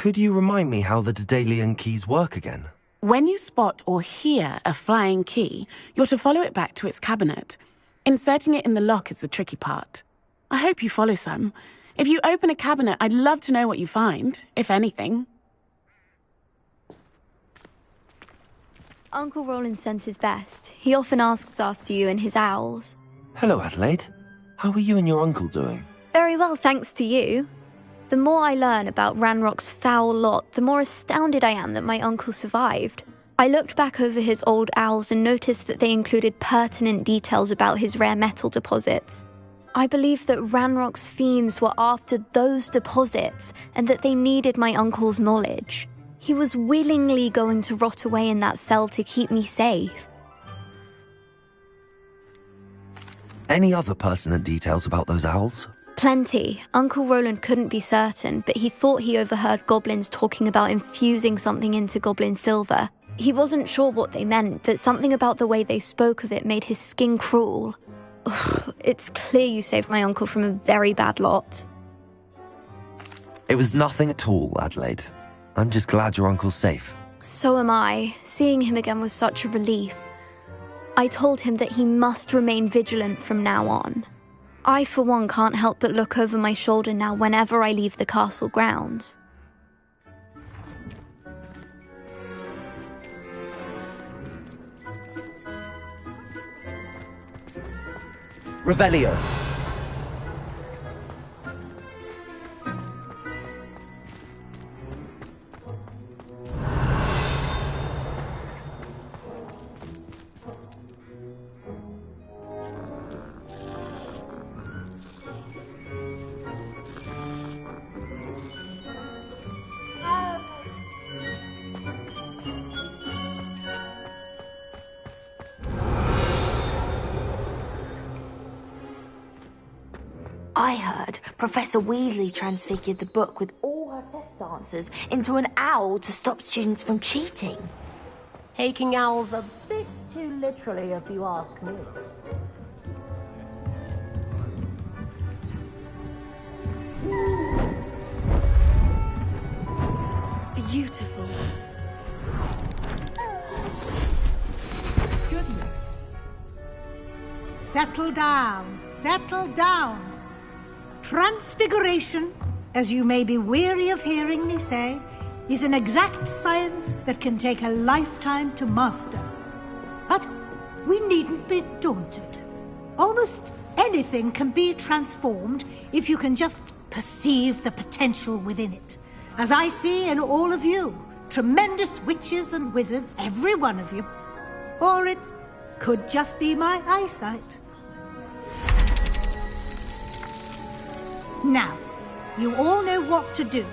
Could you remind me how the Daedalian keys work again? When you spot or hear a flying key, you're to follow it back to its cabinet. Inserting it in the lock is the tricky part. I hope you follow some. If you open a cabinet, I'd love to know what you find, if anything. Uncle Roland sends his best. He often asks after you and his owls. Hello, Adelaide. How are you and your uncle doing? Very well, thanks to you. The more I learn about Ranrock's foul lot, the more astounded I am that my uncle survived. I looked back over his old owls and noticed that they included pertinent details about his rare metal deposits. I believe that Ranrock's fiends were after those deposits and that they needed my uncle's knowledge. He was willingly going to rot away in that cell to keep me safe. Any other pertinent details about those owls? Plenty. Uncle Roland couldn't be certain, but he thought he overheard goblins talking about infusing something into goblin silver. He wasn't sure what they meant, but something about the way they spoke of it made his skin crawl. Ugh, it's clear you saved my uncle from a very bad lot. It was nothing at all, Adelaide. I'm just glad your uncle's safe. So am I. Seeing him again was such a relief. I told him that he must remain vigilant from now on. I, for one, can't help but look over my shoulder now whenever I leave the castle grounds. Revelio. I heard Professor Weasley transfigured the book with all her test answers into an owl to stop students from cheating. Taking owls a bit too literally, if you ask me. Beautiful. Goodness. Settle down. Settle down. Transfiguration, as you may be weary of hearing me say, is an exact science that can take a lifetime to master. But we needn't be daunted. Almost anything can be transformed if you can just perceive the potential within it. As I see in all of you, tremendous witches and wizards, every one of you. Or it could just be my eyesight. Now, you all know what to do.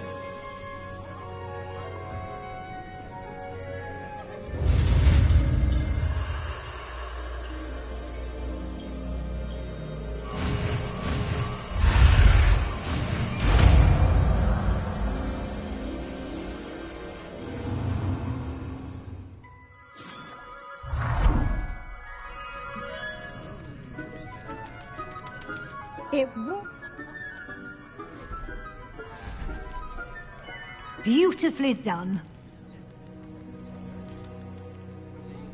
It won't. Beautifully done.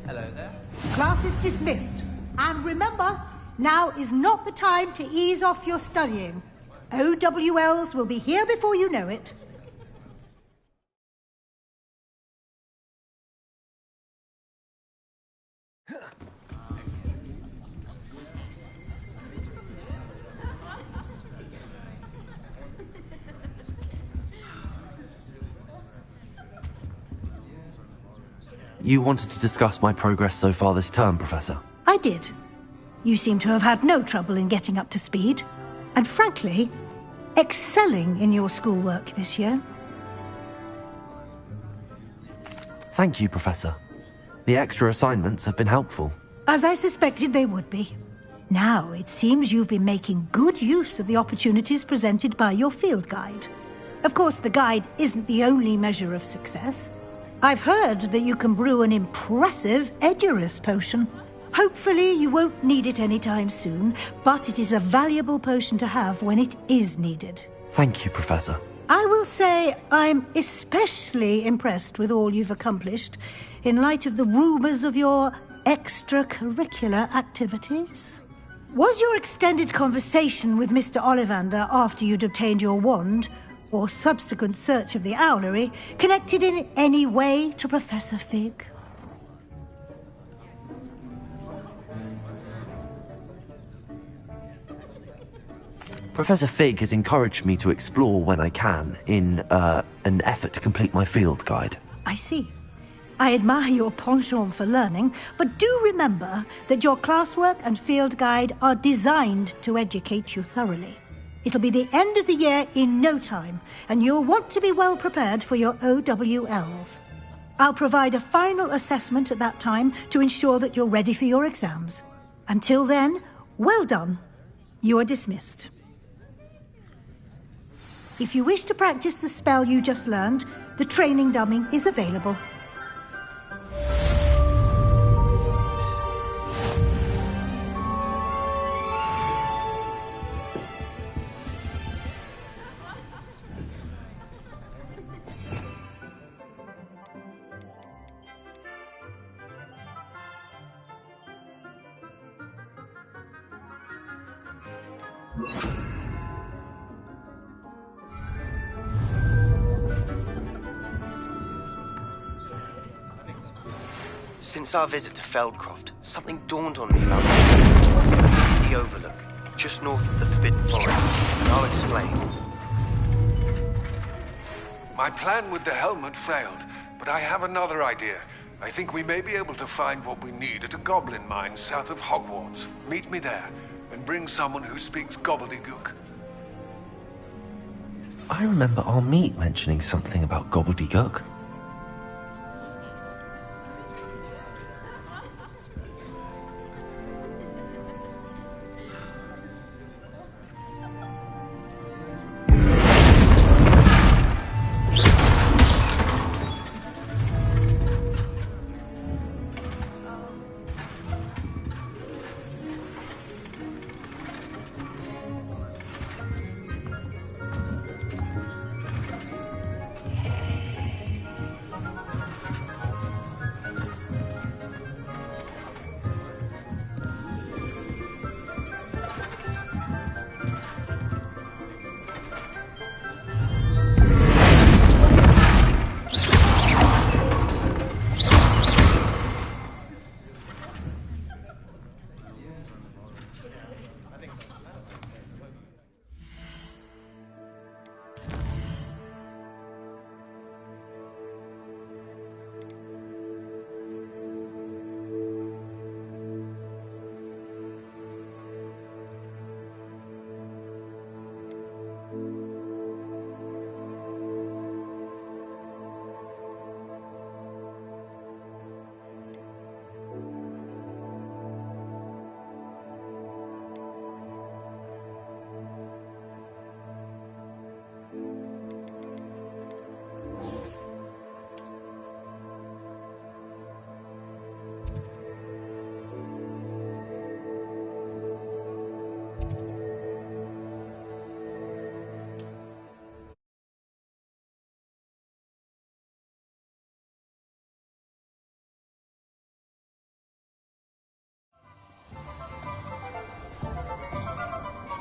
Hello there. Class is dismissed. And remember, now is not the time to ease off your studying. OWLs will be here before you know it. You wanted to discuss my progress so far this term, Professor? I did. You seem to have had no trouble in getting up to speed. And frankly, excelling in your schoolwork this year. Thank you, Professor. The extra assignments have been helpful. As I suspected they would be. Now, it seems you've been making good use of the opportunities presented by your field guide. Of course, the guide isn't the only measure of success. I've heard that you can brew an impressive Edurus potion. Hopefully you won't need it anytime soon, but it is a valuable potion to have when it is needed. Thank you, Professor. I will say I'm especially impressed with all you've accomplished in light of the rumours of your extracurricular activities. Was your extended conversation with Mr. Ollivander after you'd obtained your wand, or subsequent search of the owlery, connected in any way to Professor Fig? Professor Fig has encouraged me to explore when I can in an effort to complete my field guide. I see. I admire your penchant for learning, but do remember that your classwork and field guide are designed to educate you thoroughly. It'll be the end of the year in no time, and you'll want to be well prepared for your OWLs. I'll provide a final assessment at that time to ensure that you're ready for your exams. Until then, well done. You are dismissed. If you wish to practice the spell you just learned, the training dummy is available. Since our visit to Feldcroft, something dawned on me about the Overlook, just north of the Forbidden Forest. I'll explain. My plan with the helmet failed, but I have another idea. I think we may be able to find what we need at a goblin mine south of Hogwarts. Meet me there, and bring someone who speaks gobbledygook. I remember our meet mentioning something about gobbledygook.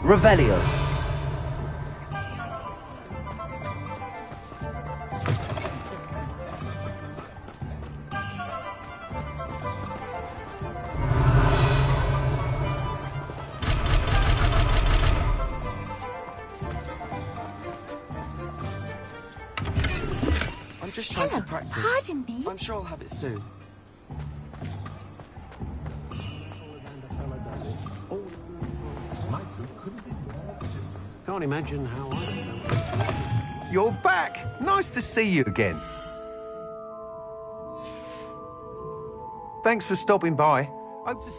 Revelio. I'm just trying to practice. Pardon me? I'm sure I'll have it soon. Can't imagine how I... You're back! Nice to see you again. Thanks for stopping by. Hope to...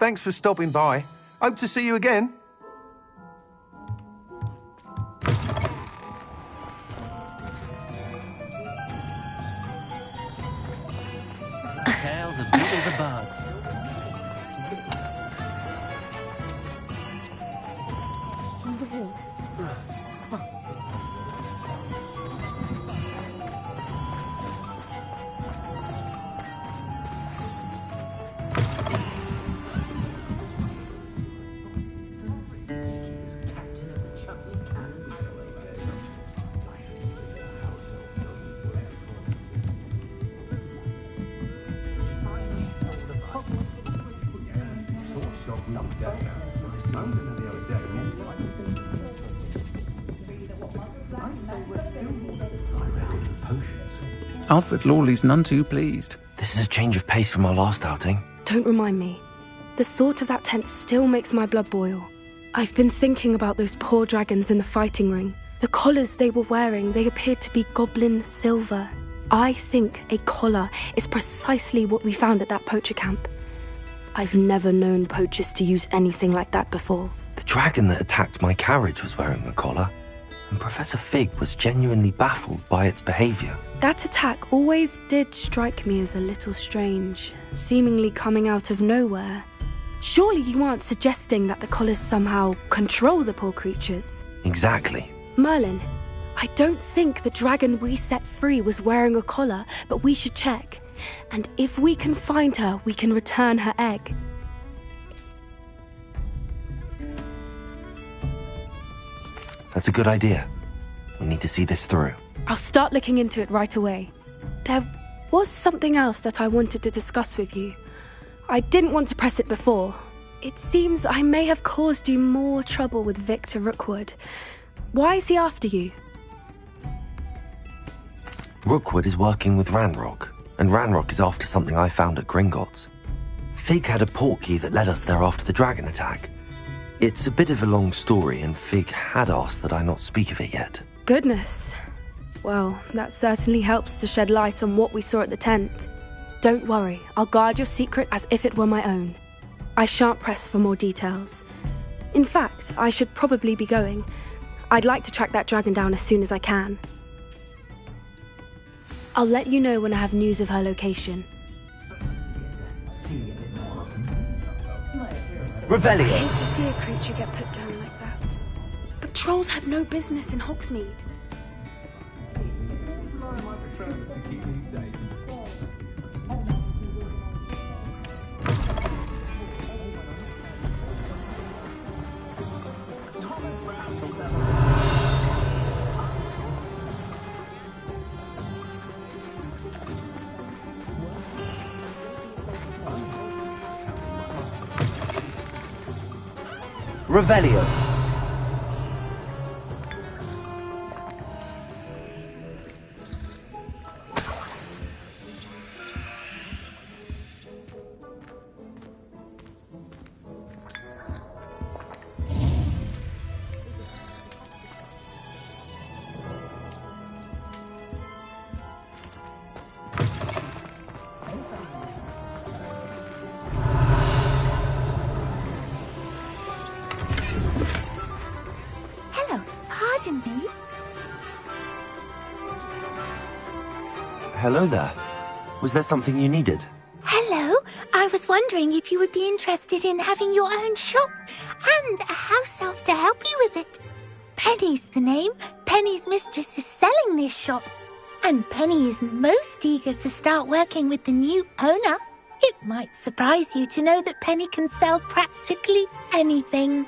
Thanks for stopping by. Hope to see you again. Tales of Beetle the Bug. Alfred Lawley's none too pleased. This is a change of pace from our last outing. Don't remind me. The thought of that tent still makes my blood boil. I've been thinking about those poor dragons in the fighting ring. The collars they were wearing, they appeared to be goblin silver. I think a collar is precisely what we found at that poacher camp. I've never known poachers to use anything like that before. The dragon that attacked my carriage was wearing a collar, and Professor Fig was genuinely baffled by its behavior. That attack always did strike me as a little strange, seemingly coming out of nowhere. Surely you aren't suggesting that the collars somehow control the poor creatures? Exactly. Merlin, I don't think the dragon we set free was wearing a collar, but we should check. And if we can find her, we can return her egg. That's a good idea. We need to see this through. I'll start looking into it right away. There was something else that I wanted to discuss with you. I didn't want to press it before. It seems I may have caused you more trouble with Victor Rookwood. Why is he after you? Rookwood is working with Ranrock, and Ranrock is after something I found at Gringotts. Fig had a portkey that led us there after the dragon attack. It's a bit of a long story, and Fig had asked that I not speak of it yet. Goodness. Well, that certainly helps to shed light on what we saw at the tent. Don't worry, I'll guard your secret as if it were my own. I shan't press for more details. In fact, I should probably be going. I'd like to track that dragon down as soon as I can. I'll let you know when I have news of her location. Revelio! I hate to see a creature get put down like that. But trolls have no business in Hogsmeade. Revelio. Hello there. Was there something you needed? Hello. I was wondering if you would be interested in having your own shop and a house elf to help you with it. Penny's the name. Penny's mistress is selling this shop. And Penny is most eager to start working with the new owner. It might surprise you to know that Penny can sell practically anything.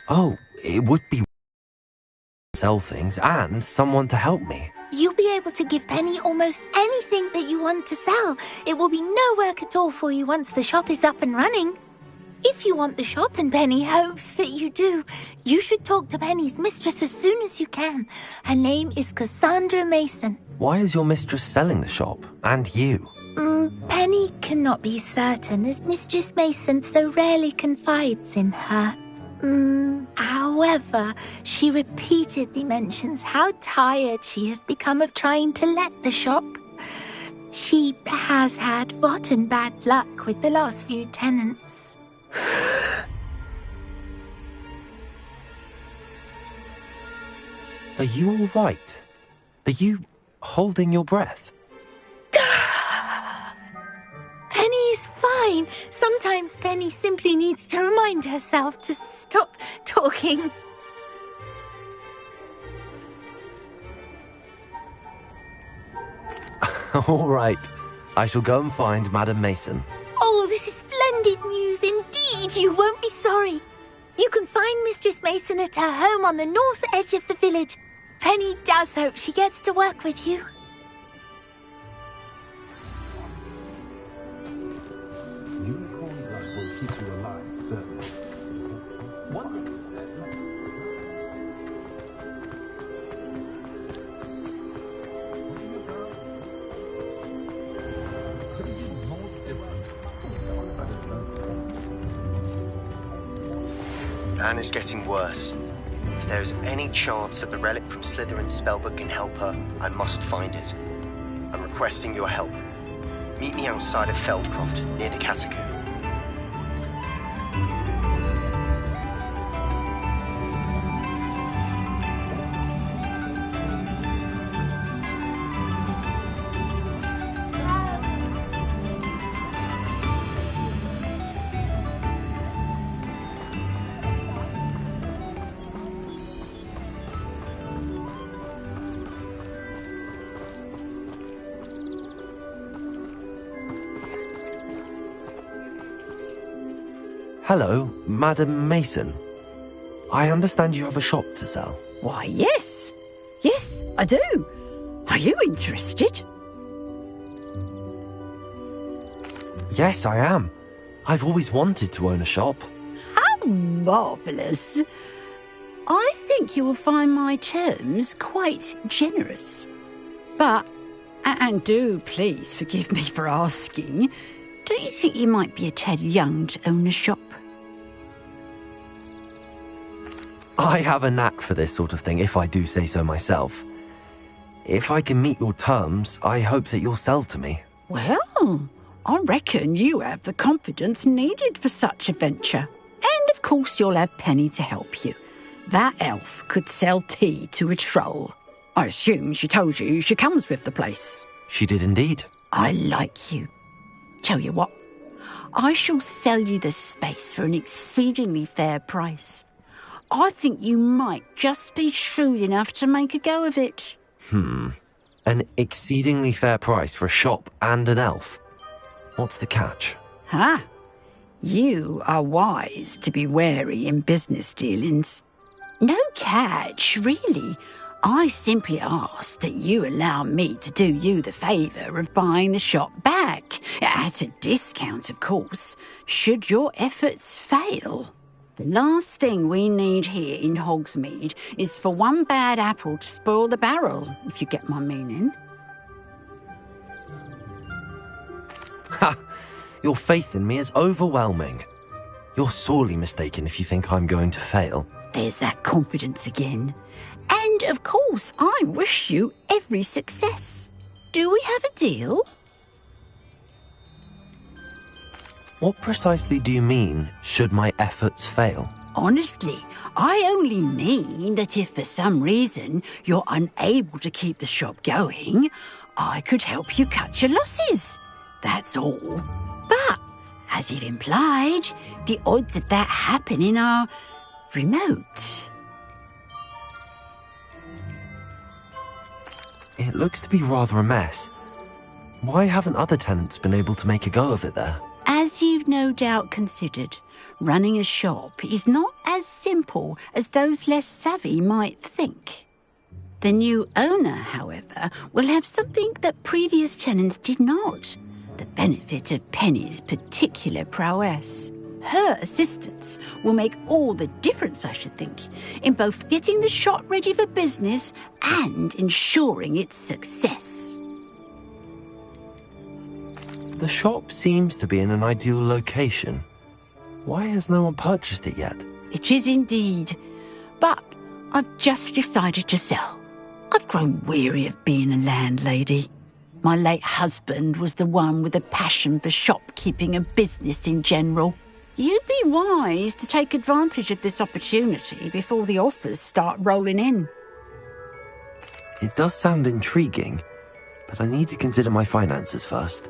Oh, it would be sell things and someone to help me. You'll be able to give Penny almost anything that you want to sell. It will be no work at all for you once the shop is up and running. If you want the shop and Penny hopes that you do, you should talk to Penny's mistress as soon as you can. Her name is Cassandra Mason. Why is your mistress selling the shop? And you? Penny cannot be certain as Mistress Mason so rarely confides in her. However, she repeatedly mentions how tired she has become of trying to let the shop. She has had rotten bad luck with the last few tenants. Are you all right? Are you holding your breath? Penny's fine. Sometimes Penny simply needs to remind herself to stop talking. All right. I shall go and find Madam Mason. Oh, this is splendid news indeed. You won't be sorry. You can find Mistress Mason at her home on the north edge of the village. Penny does hope she gets to work with you. Unicorn blood will keep you alive, certainly. One thing is that Anne is getting worse. If there is any chance that the relic from Slytherin's spellbook can help her, I must find it. I'm requesting your help. Meet me outside of Feldcroft, near the catacomb. Hello, Madam Mason. I understand you have a shop to sell. Why, yes. Yes, I do. Are you interested? Yes, I am. I've always wanted to own a shop. How marvellous. I think you will find my terms quite generous. But, and do please forgive me for asking, don't you think you might be a tad young to own a shop? I have a knack for this sort of thing, if I do say so myself. If I can meet your terms, I hope that you'll sell to me. Well, I reckon you have the confidence needed for such a venture. And of course you'll have Penny to help you. That elf could sell tea to a troll. I assume she told you she comes with the place. She did indeed. I like you. Tell you what, I shall sell you the space for an exceedingly fair price. I think you might just be shrewd enough to make a go of it. An exceedingly fair price for a shop and an elf. What's the catch? You are wise to be wary in business dealings. No catch, really. I simply ask that you allow me to do you the favour of buying the shop back, at a discount, of course, should your efforts fail. The last thing we need here in Hogsmeade is for one bad apple to spoil the barrel, if you get my meaning. Ha! Your faith in me is overwhelming. You're sorely mistaken if you think I'm going to fail. There's that confidence again. And, of course, I wish you every success. Do we have a deal? What precisely do you mean, should my efforts fail? Honestly, I only mean that if for some reason you're unable to keep the shop going, I could help you cut your losses. That's all. But, as you've implied, the odds of that happening are remote. It looks to be rather a mess. Why haven't other tenants been able to make a go of it there? As you've no doubt considered, running a shop is not as simple as those less savvy might think. The new owner, however, will have something that previous tenants did not, the benefit of Penny's particular prowess. Her assistance will make all the difference, I should think, in both getting the shop ready for business and ensuring its success. The shop seems to be in an ideal location. Why has no one purchased it yet? It is indeed. But I've just decided to sell. I've grown weary of being a landlady. My late husband was the one with a passion for shopkeeping and business in general. You'd be wise to take advantage of this opportunity before the offers start rolling in. It does sound intriguing, but I need to consider my finances first.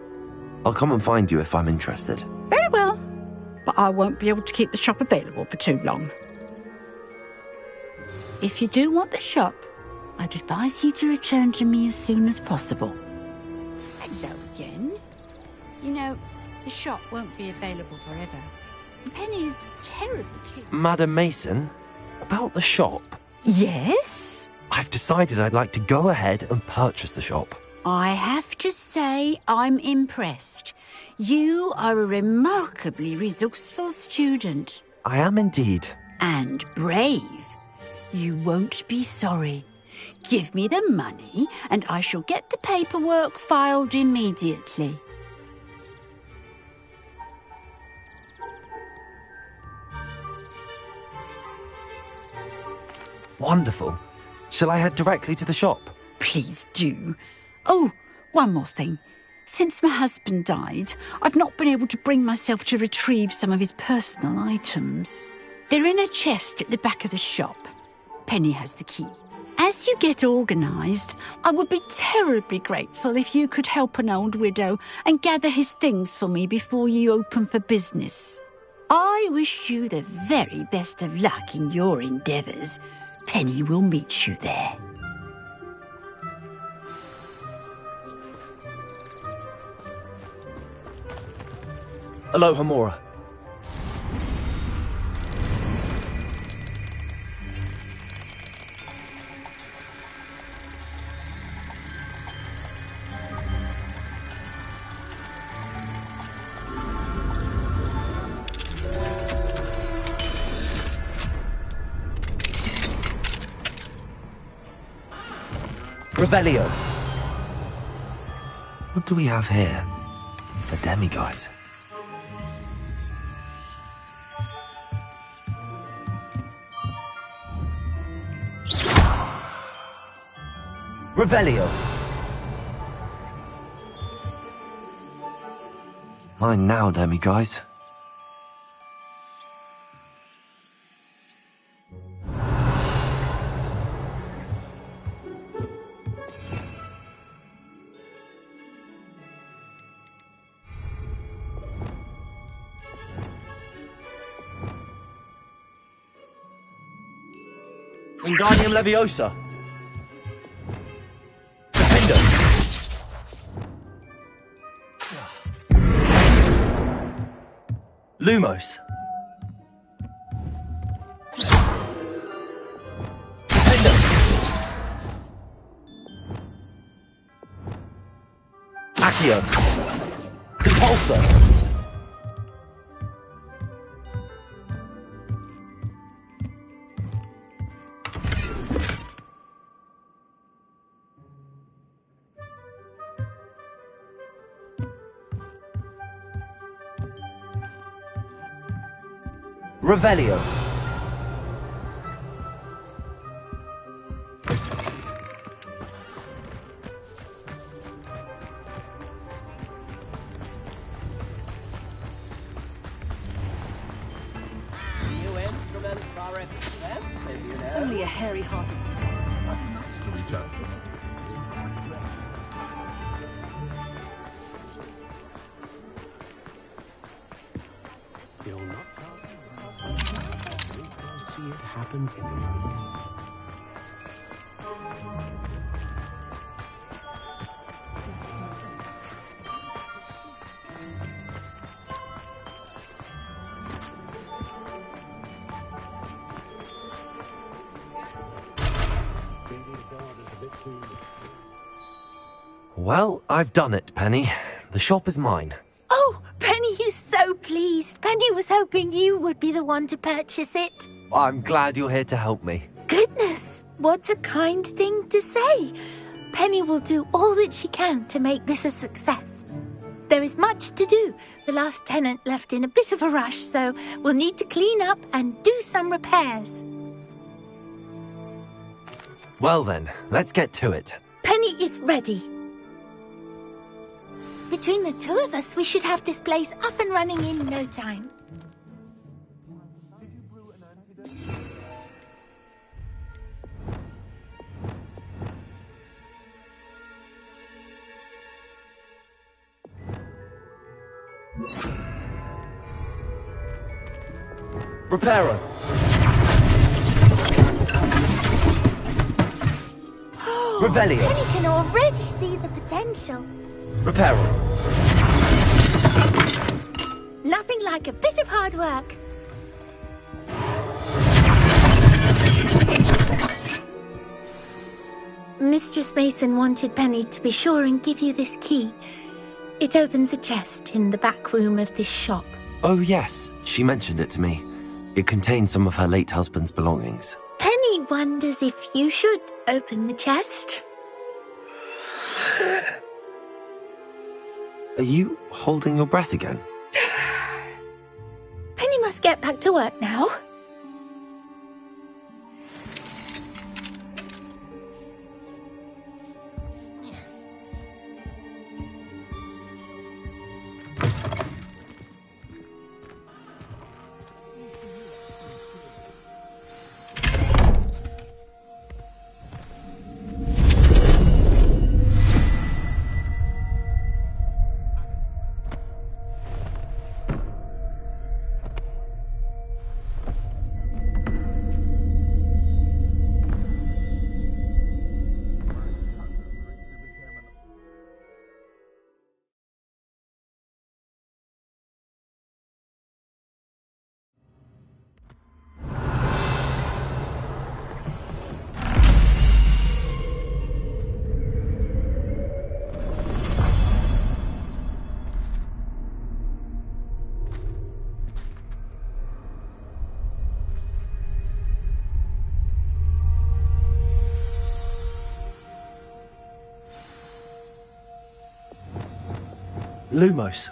I'll come and find you if I'm interested. Very well, but I won't be able to keep the shop available for too long. If you do want the shop, I'd advise you to return to me as soon as possible. Hello again. You know, the shop won't be available forever. Penny is terribly keen. Madam Mason, about the shop? Yes? I've decided I'd like to go ahead and purchase the shop. I have to say I'm impressed. You are a remarkably resourceful student. I am indeed. And brave. You won't be sorry. Give me the money and I shall get the paperwork filed immediately. Wonderful. Shall I head directly to the shop? Please do. Oh, one more thing. Since my husband died, I've not been able to bring myself to retrieve some of his personal items. They're in a chest at the back of the shop. Penny has the key. As you get organised, I would be terribly grateful if you could help an old widow and gather his things for me before you open for business. I wish you the very best of luck in your endeavours. Penny will meet you there. Aloha, Mora. Revelio. What do we have here? A demiguise. Revelio. Mine now, demiguise. Wingardium Leviosa. Defender. Lumos. Defender. Accio. Compulsor. Revelio. New instruments are expensive, you know. Only a hairy-hearted. You'll not see it happen anyway. Well, I've done it, Penny. The shop is mine. Oh, Penny is so pleased. Penny was hoping you would be the one to purchase it. I'm glad you're here to help me. Goodness, what a kind thing to say. Penny will do all that she can to make this a success. There is much to do. The last tenant left in a bit of a rush, so we'll need to clean up and do some repairs. Well then, let's get to it. Penny is ready. Between the two of us, we should have this place up and running in no time. Reparo! Revelio! Penny can already see the potential. Reparo! Nothing like a bit of hard work. Mistress Mason wanted Penny to be sure and give you this key. It opens a chest in the back room of this shop. Oh yes, she mentioned it to me. It contains some of her late husband's belongings. Penny wonders if you should open the chest. Are you holding your breath again? Penny must get back to work now. Lumos.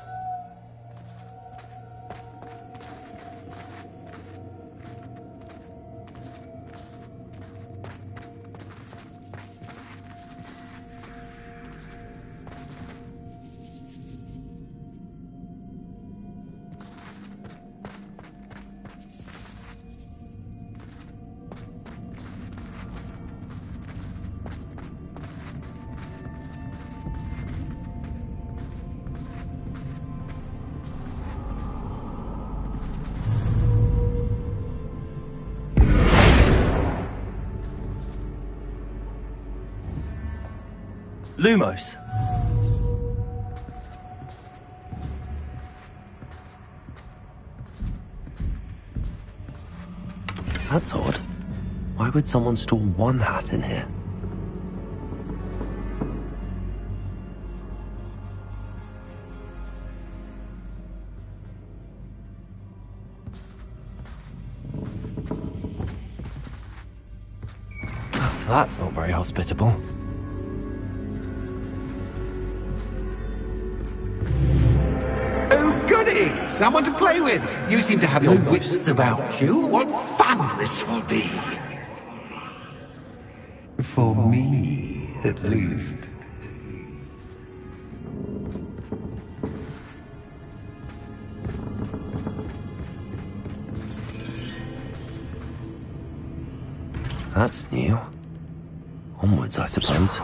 Lumos. That's odd. Why would someone store one hat in here? That's not very hospitable. Someone to play with. You seem to have your wits about you. What fun this will be. For me, at least. That's new. Onwards, I suppose.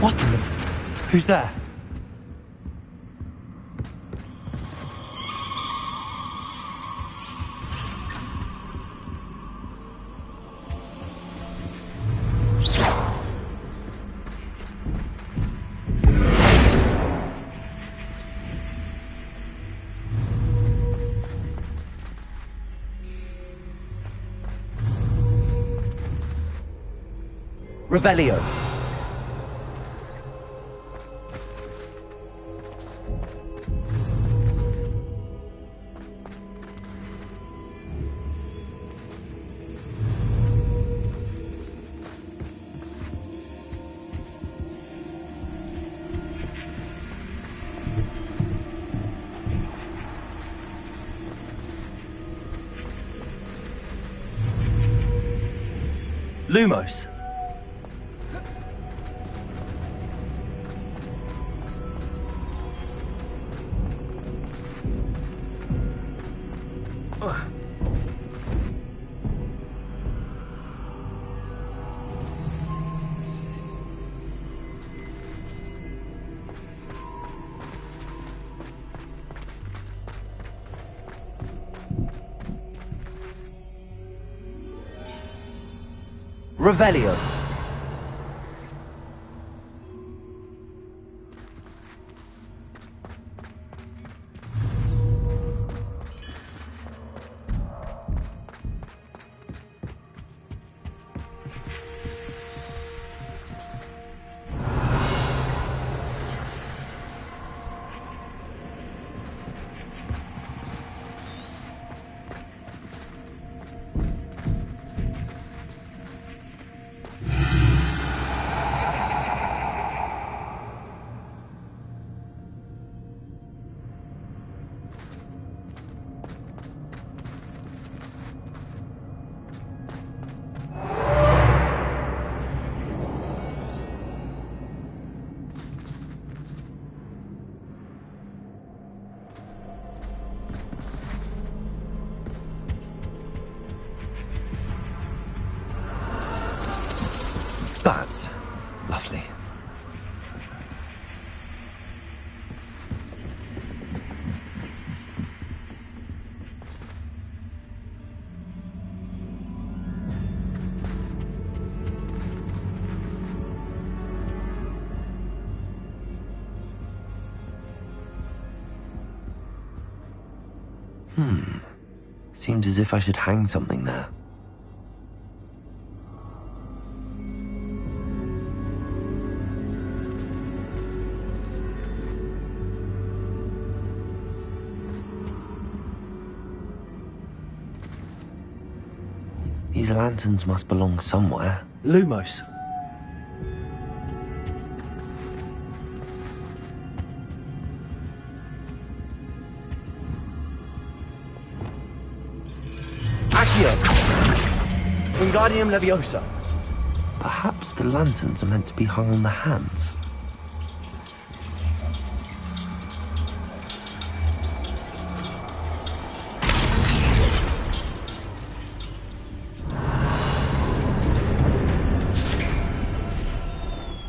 What in the... Who's there? Revelio. Lumos. Revelio. That's lovely. Seems as if I should hang something there. These lanterns must belong somewhere. Lumos. Accio! Wingardium Leviosa. Perhaps the lanterns are meant to be hung on the hands.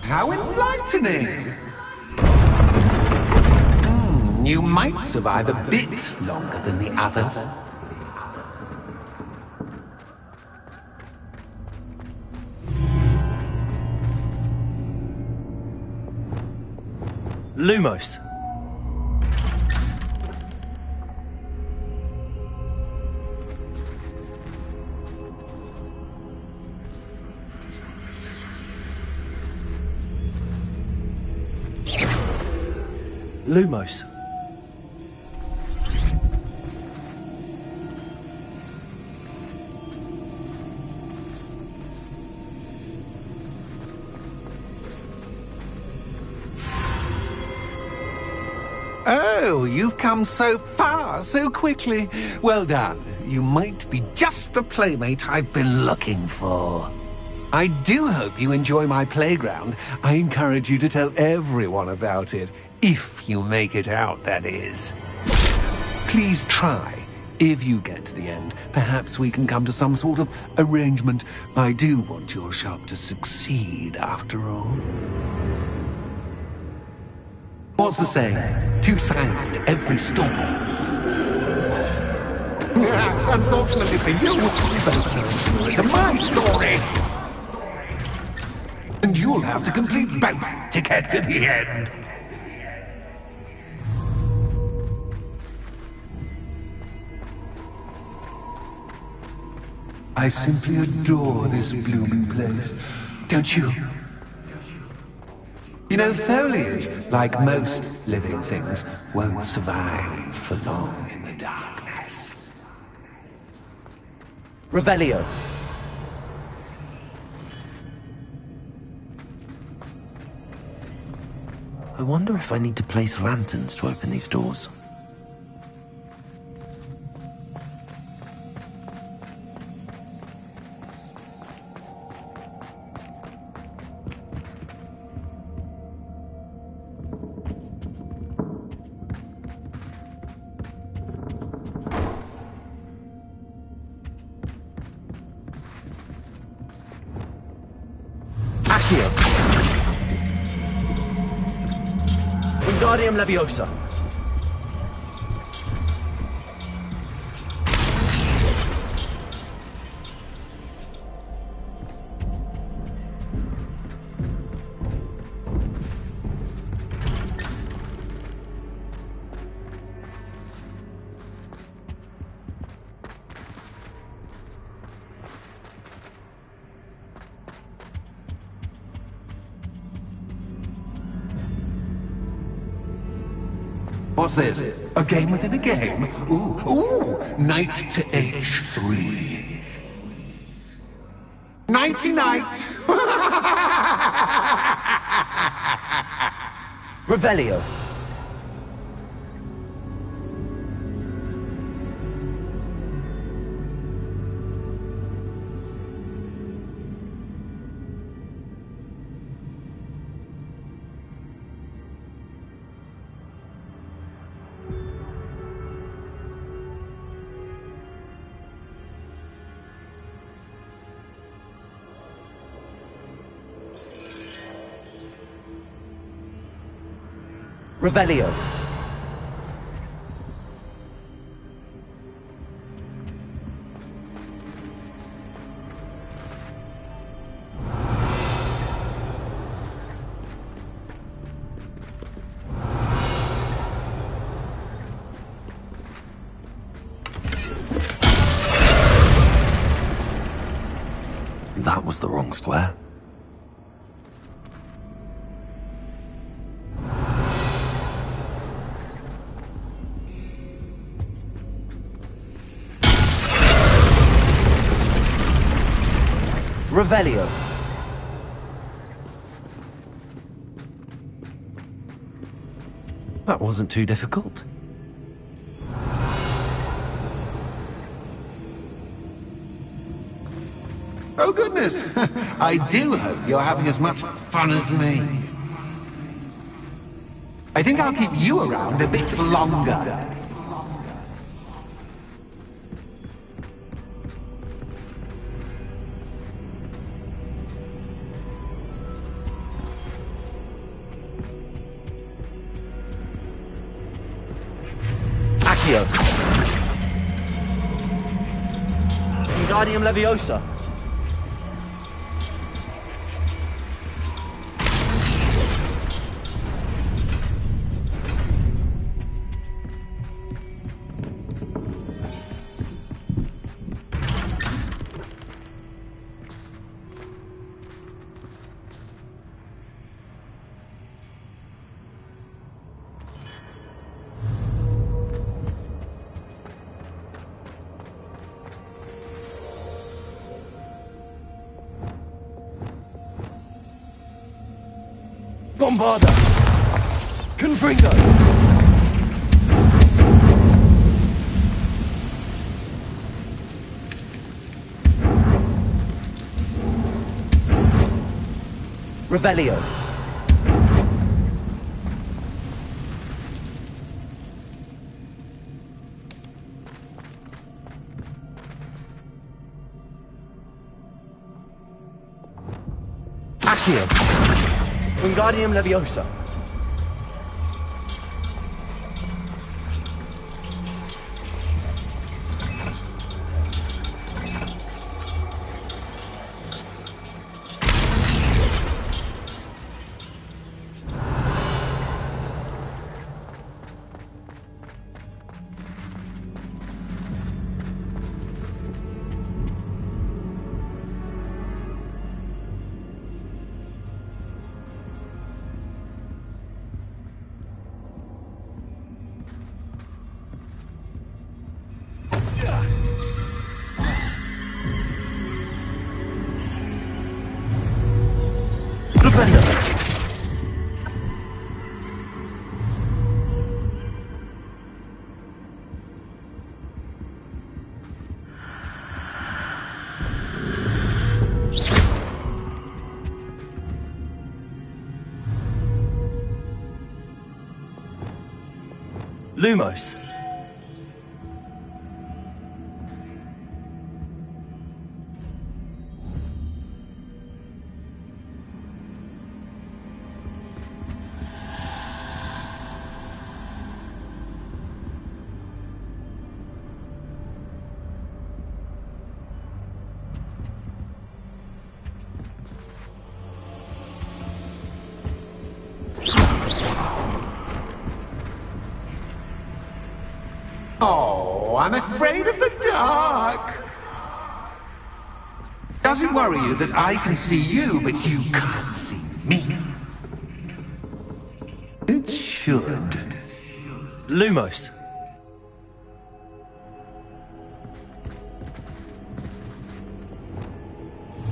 How enlightening! You might survive a bit longer than the others. Lumos. Lumos. Oh, you've come so far so quickly. Well done. You might be just the playmate I've been looking for. I do hope you enjoy my playground. I encourage you to tell everyone about it. If you make it out, that is. Please try. If you get to the end, perhaps we can come to some sort of arrangement. I do want your shop to succeed, after all. What's the saying? Two sides to every story. Unfortunately for you, both know it's my story. And you'll have to complete both to get to the end. I simply adore this blooming place, don't you? You know, foliage, like most living things, won't survive for long in the darkness. Revelio. I wonder if I need to place lanterns to open these doors. Wingardium Leviosa. What's this? A game within a game? Ooh, knight to h3. Nighty-night! Revelio. Revelio. That was the wrong square. Revelio. That wasn't too difficult. Oh goodness! I do hope you're having as much fun as me. I think I'll keep you around a bit longer. Accio. Wingardium Leviosa. Bombarda! Confringo! Revelio. Accio. Wingardium Leviosa. Lumos. Oh, I'm afraid of the dark. Does it worry you that I can see you, but you can't see me? It should. Lumos.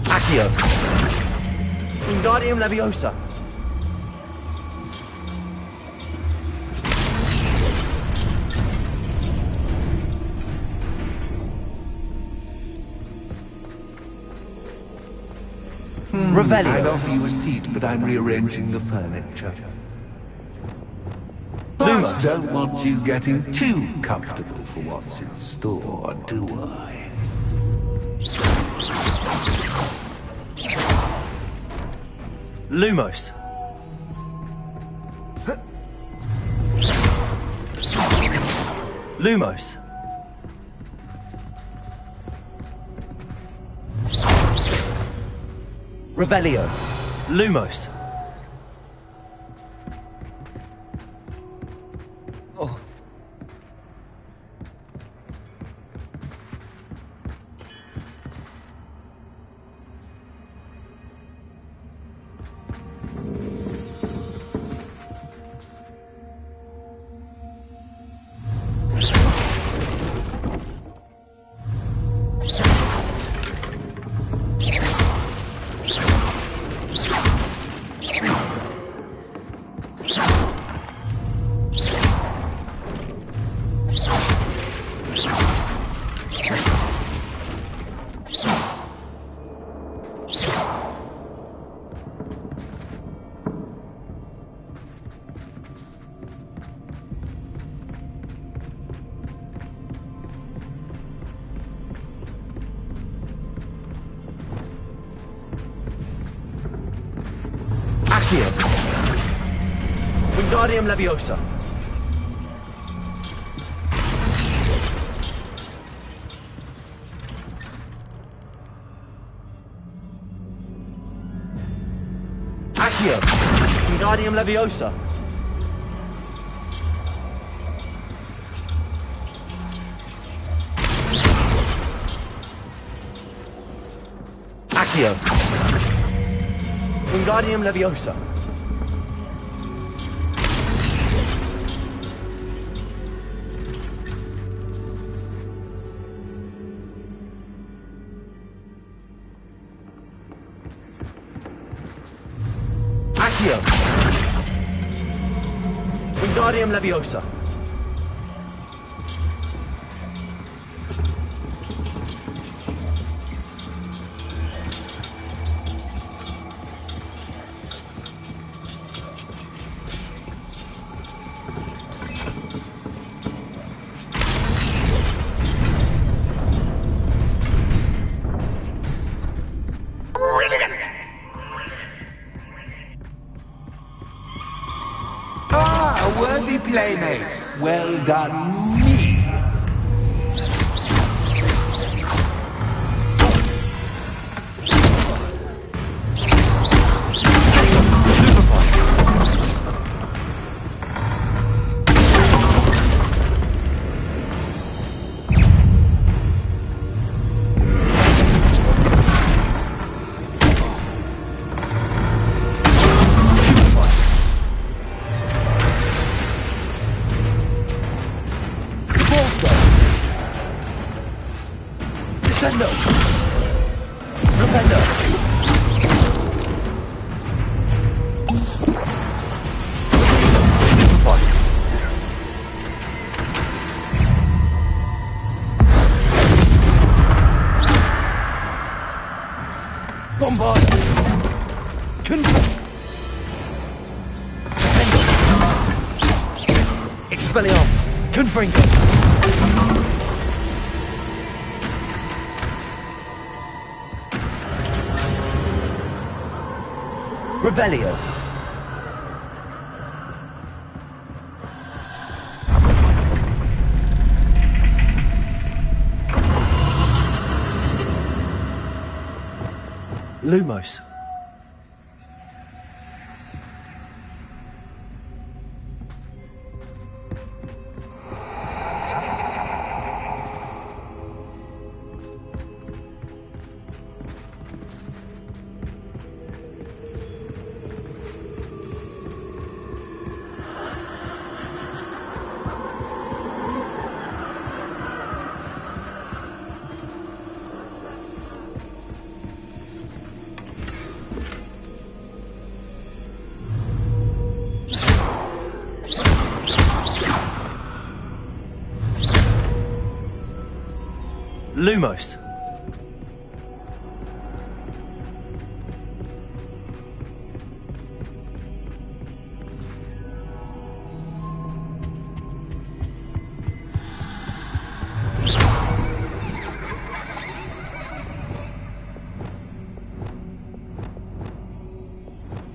Accio. Wingardium Leviosa. Revelio. I'd offer you a seat, but I'm rearranging the furniture. Plus, don't want you getting too comfortable for what's in store, do I? Lumos. Lumos. Revelio. Lumos. Oh. Wingardium Leviosa. Accio. Wingardium Leviosa. Accio. Wingardium Leviosa. Accio. Wingardium Leviosa. Ah, a worthy playmate. Well done, me. Descendo! Propendo! Bombarda! Expelliarmus! Confringo! Revelio. Lumos. Lumos.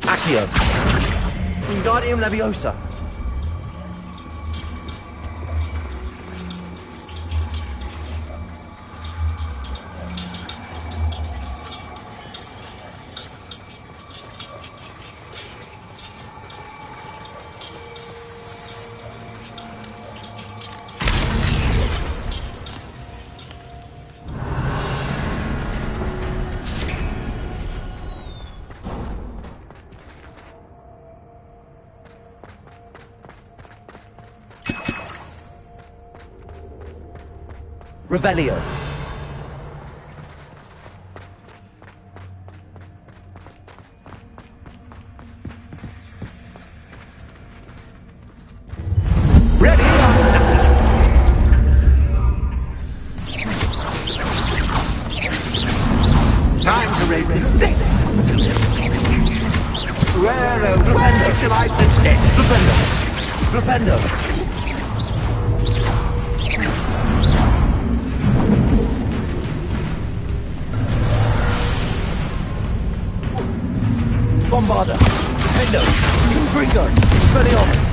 Accio. Wingardium Leviosa. Revelio. Ready or not. Time to raise the stakes, so to speak. Where shall I present? Flipendo. Bombarda. Flipendo. Confringo. Expelliarmus.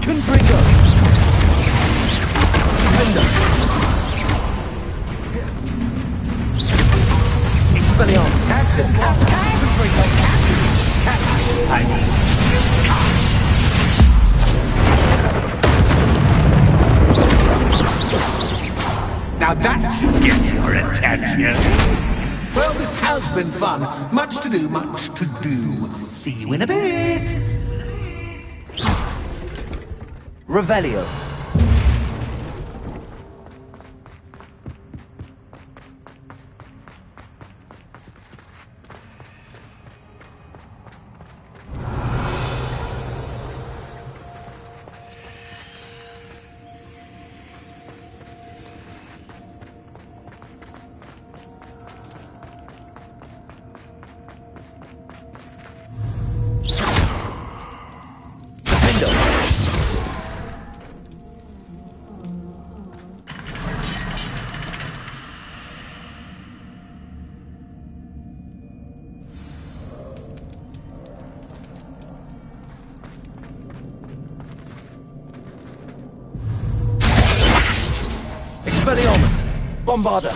Confringo. Flipendo. Expelliarmus. Confringo. Now that should get your attention. Well, this has been fun. Much to do, much to do. See you in a bit. Revelio. Expelliarmus. Bombarda.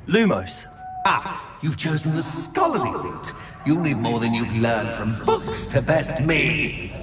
Lumos. Ah, you've chosen the scholarly route. You'll need more than you've learned from books to best me.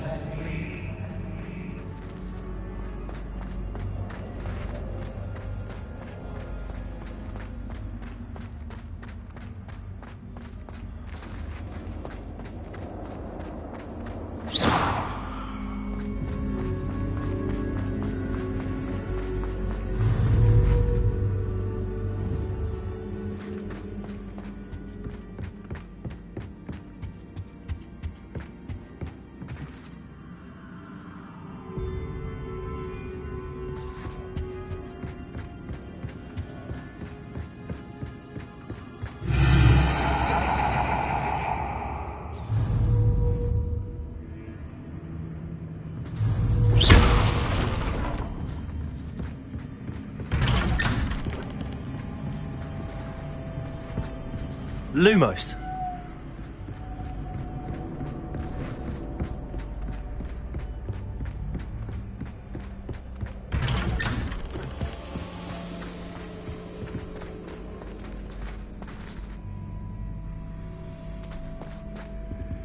Lumos.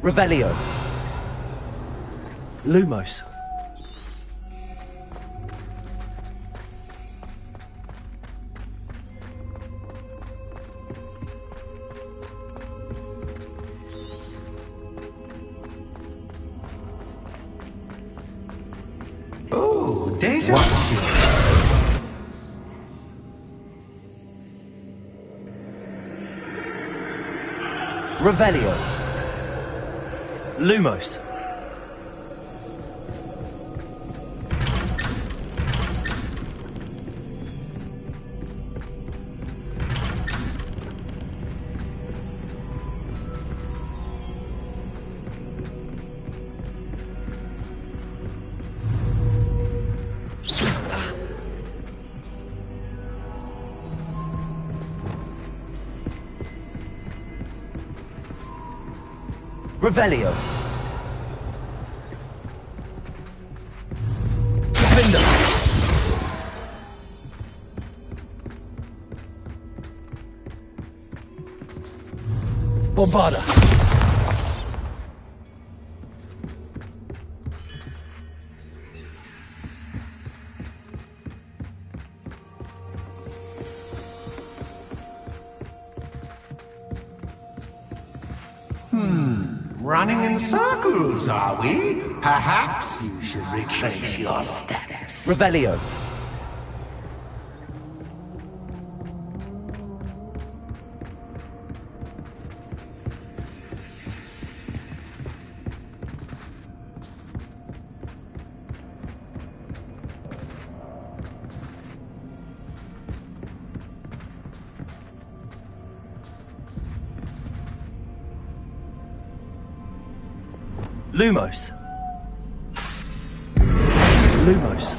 Revelio. Lumos. Oh, deja vu. Revelio. Lumos. Revelio. Defender. Bombarda. Running in circles, are we? Perhaps you should retrace your steps. Revelio. Lumos. Lumos.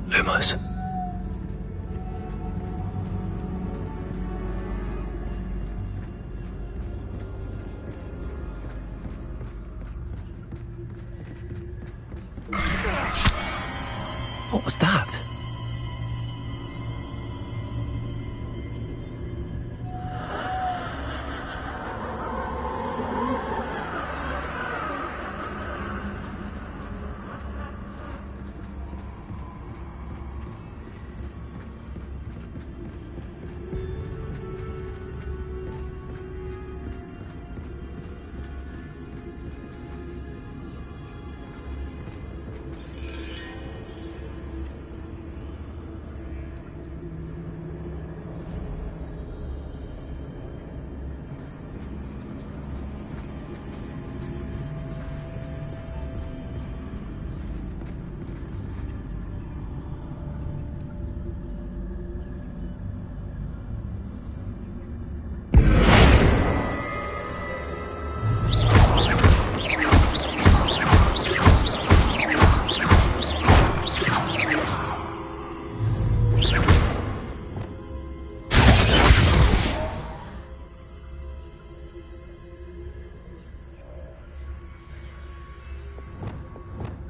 Lumos. What was that?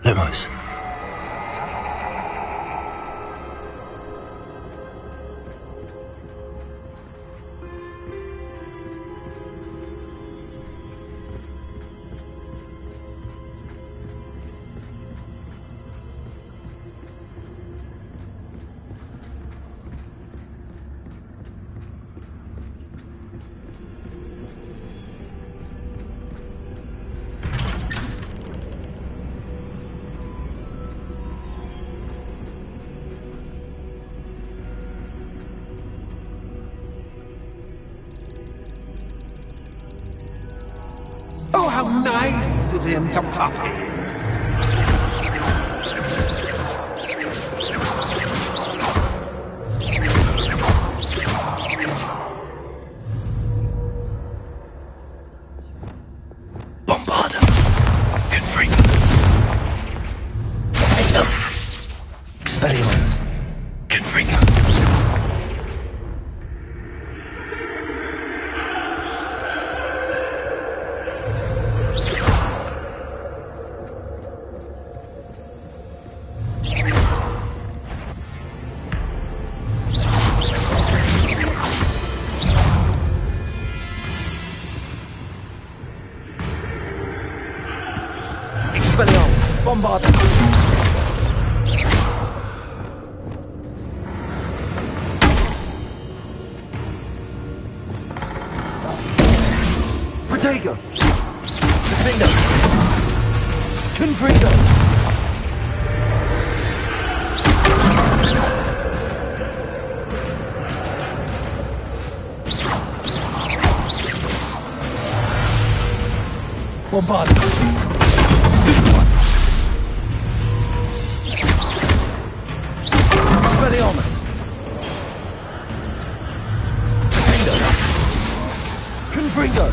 Lumos. Oh, how nice of him to pop in. Bombarda. Confringo. Expelliarmus. Confringo. Protego! Defender! Confringo! Bombard! Stupid one! Expelliarmus! Defender! Confringo!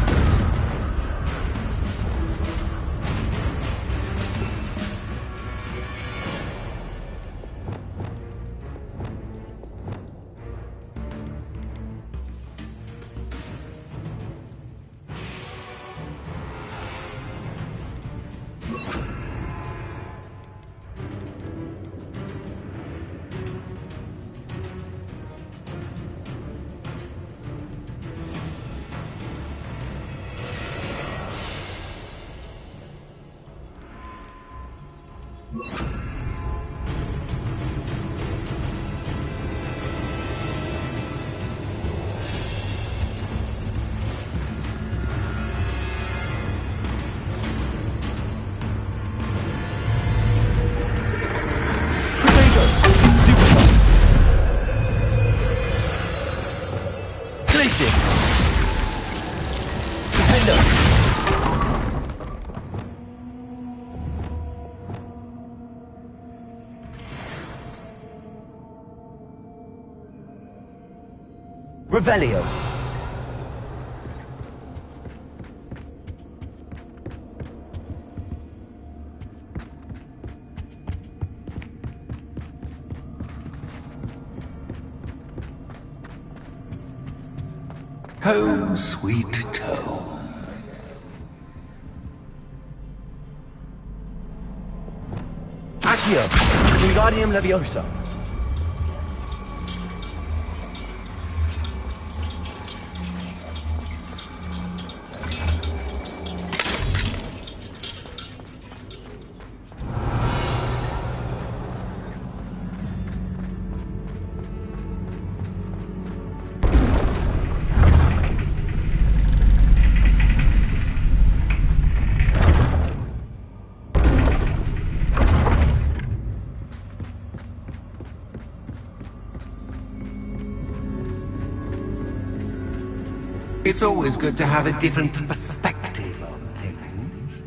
Revelio. Home, sweet home. Accio, Wingardium Leviosa. It's always good to have a different perspective on things.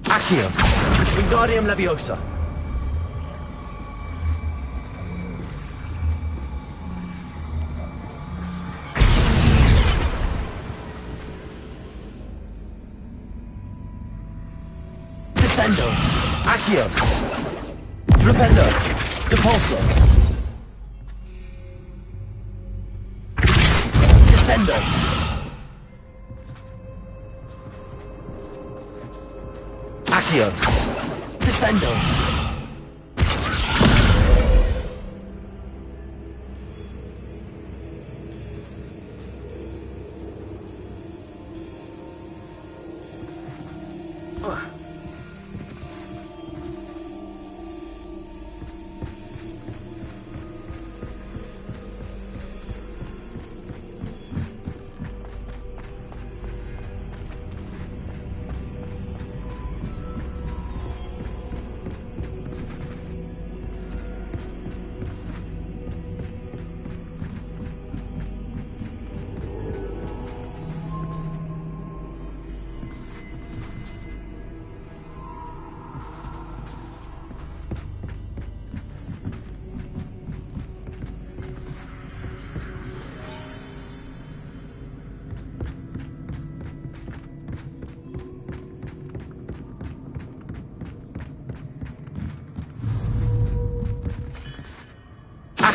Accio, Wingardium Leviosa. Descendo, Accio, Flipendo, Depulso. Descendo. Accio, Descendo.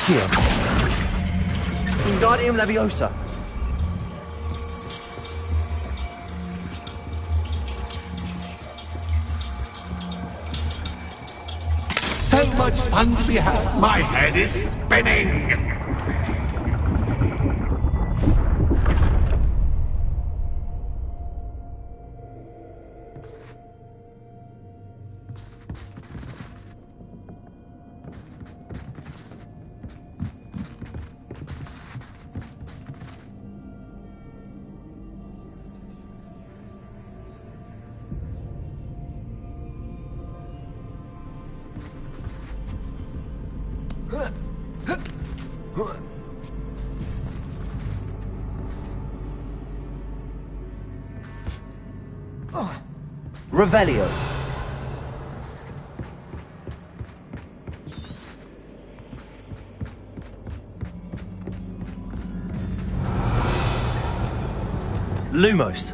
Accio, Wingardium Leviosa. much fun to be had. My head is spinning. Revelio. Lumos.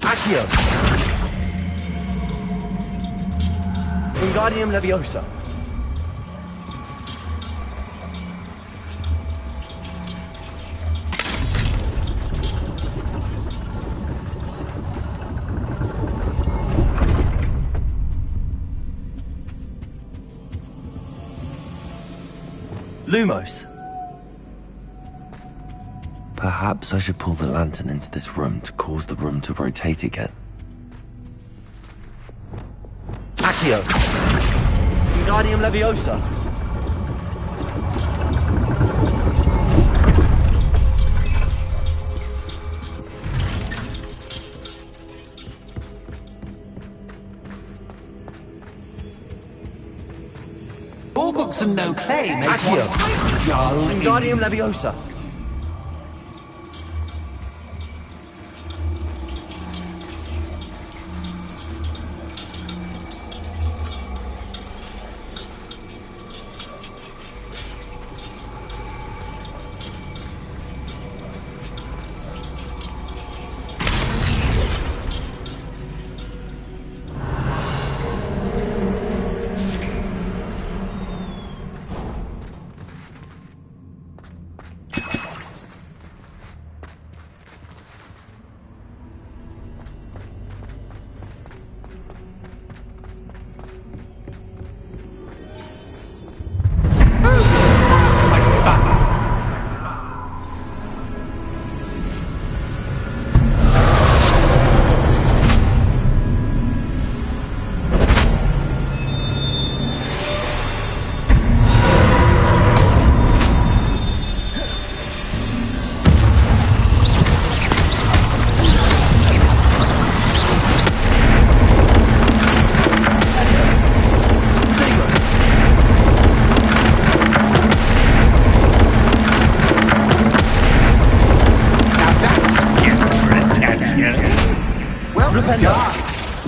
Accio. Wingardium Leviosa. Lumos. Perhaps I should pull the lantern into this room to cause the room to rotate again. Accio. Wingardium Leviosa. All books and no clay make Accio. one dull. Wingardium Leviosa.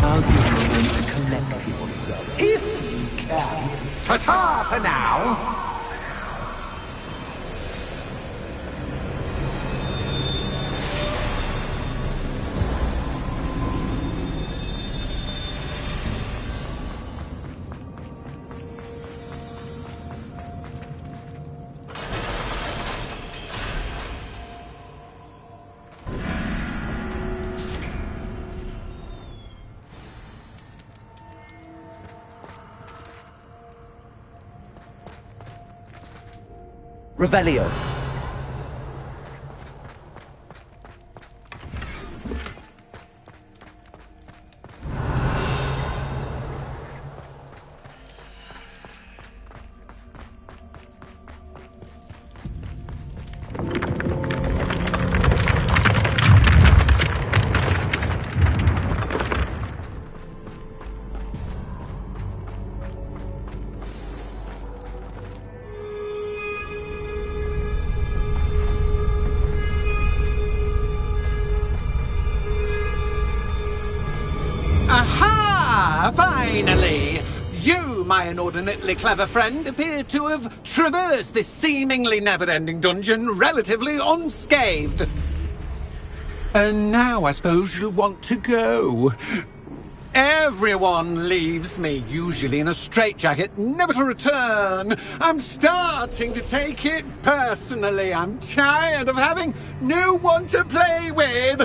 I'll give you a moment to collect yourself, if you can. Ta-ta for now! Revelio. Finally! You, my inordinately clever friend, appear to have traversed this seemingly never-ending dungeon relatively unscathed. And now I suppose you'll want to go. Everyone leaves me, usually in a straitjacket, never to return. I'm starting to take it personally. I'm tired of having no one to play with.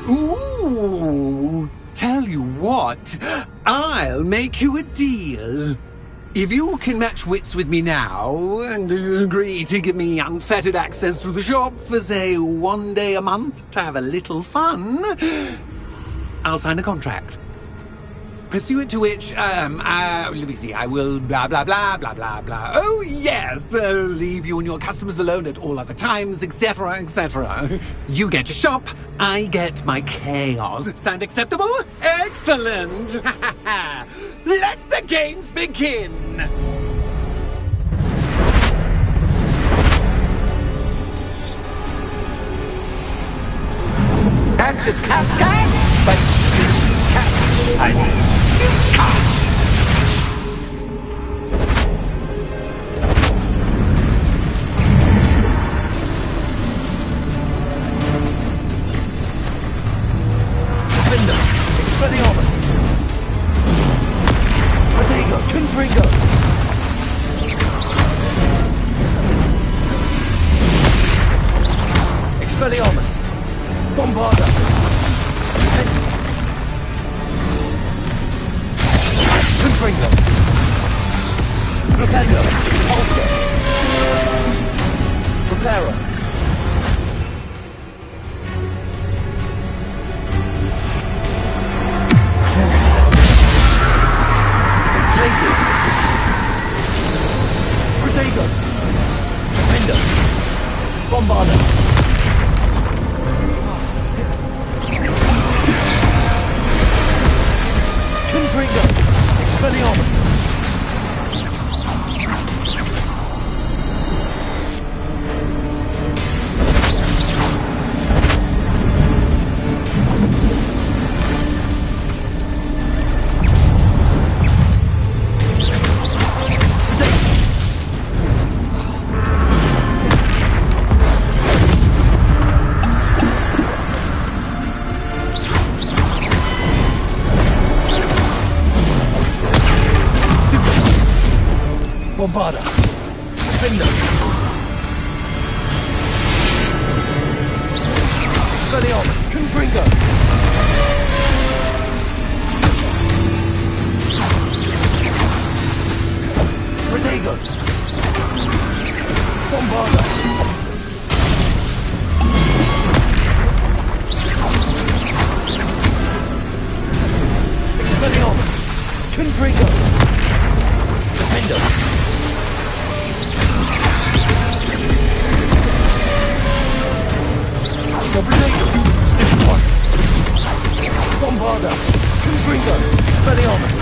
Ooh. Tell you what, I'll make you a deal. If you can match wits with me now, and agree to give me unfettered access through the shop for, say, 1 day a month to have a little fun, I'll sign a contract. Pursuant to which, let me see, I will blah, blah, blah, blah, blah, blah. Oh, yes, leave you and your customers alone at all other times, etc., etc. You get your shop, I get my chaos. Sound acceptable? Excellent! Let the games begin! Can't just cat, but cat. I mean, cat. Defender, Expelliarmus. Protego, Confringo. Expelliarmus. Bombarda. Confringo. Flipendo. Alter. Preparo. Places. Protego. Defender. Bombarda. Confringo. Expelliarmus. Bombarda. Defender. Expelliarmus. Confringo. Protego. Bombarda. Expelliarmus. Confringo. Defender. Bombarda, Confringo, Expelliarmus.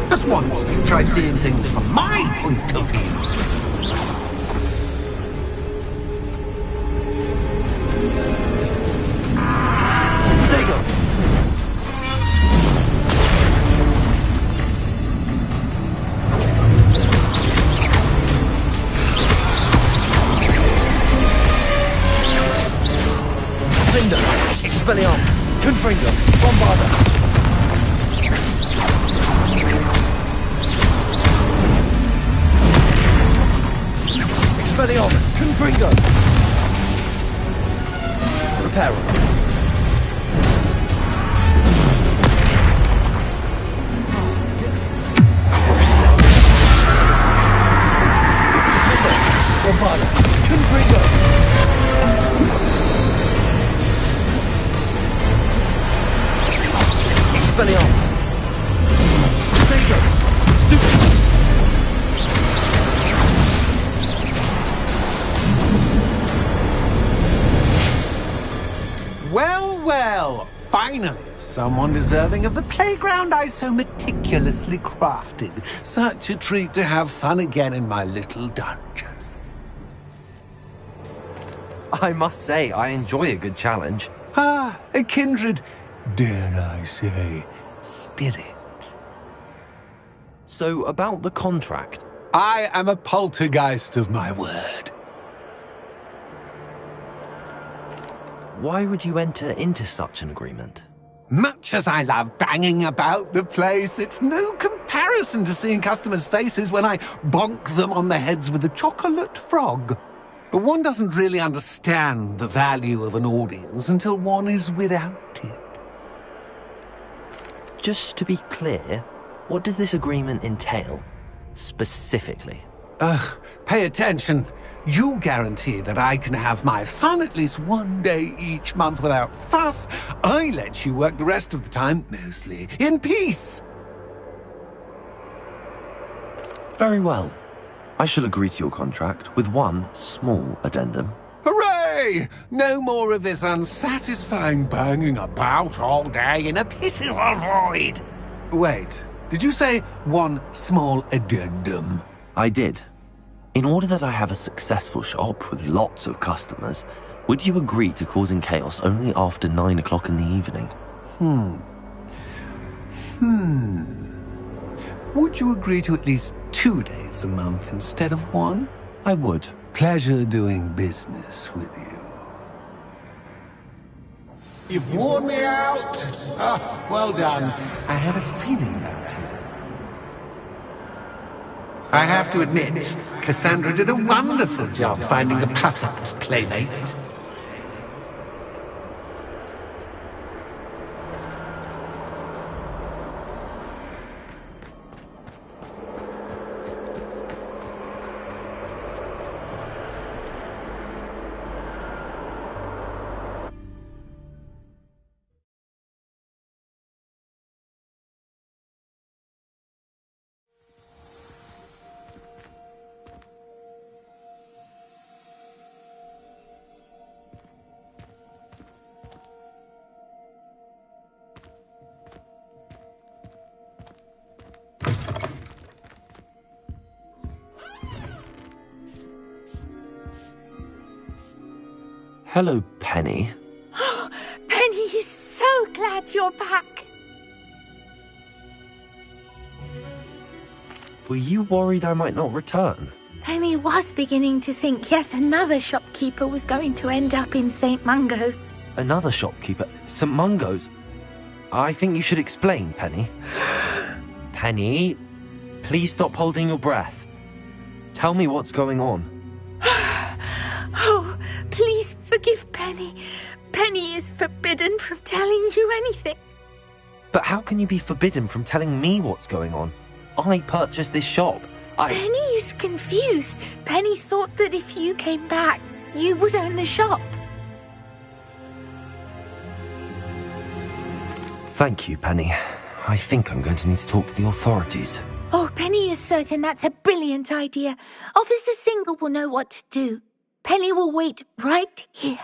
Just once, try seeing things from my point of view. Protego. Expelliarmus, Confringo, Bombarda. Expelliarmus, Confringo. Preparo. Bombarda, Confringo. Expelliarmus. Protego. Stupid. Well, finally, someone deserving of the playground I so meticulously crafted. Such a treat to have fun again in my little dungeon. I must say, I enjoy a good challenge. Ah, a kindred, dare I say, spirit. So, about the contract. I am a poltergeist of my word. Why would you enter into such an agreement? Much as I love banging about the place, it's no comparison to seeing customers' faces when I bonk them on the heads with a chocolate frog. One doesn't really understand the value of an audience until one is without it. Just to be clear, what does this agreement entail, specifically? Pay attention. You guarantee that I can have my fun at least one day each month without fuss. I let you work the rest of the time, mostly in peace. Very well. I shall agree to your contract with one small addendum. Hooray! No more of this unsatisfying banging about all day in a pitiful void. Wait, did you say one small addendum? I did. In order that I have a successful shop with lots of customers, would you agree to causing chaos only after 9 o'clock in the evening? Would you agree to at least 2 days a month instead of one? I would. Pleasure doing business with you. You've worn me out. Ah, well done. I had a feeling about you. I have to admit, Cassandra did a wonderful job finding the perfect playmate. Hello, Penny. Penny is so glad you're back. Were you worried I might not return? Penny was beginning to think yet another shopkeeper was going to end up in St. Mungo's. Another shopkeeper? St. Mungo's? I think you should explain, Penny. Penny, please stop holding your breath. Tell me what's going on. Oh, please forgive Penny. Penny is forbidden from telling you anything. But how can you be forbidden from telling me what's going on? I purchased this shop. Penny is confused. Penny thought that if you came back, you would own the shop. Thank you, Penny. I think I'm going to need to talk to the authorities. Oh, Penny is certain that's a brilliant idea. Officer Single will know what to do. Penny will wait right here.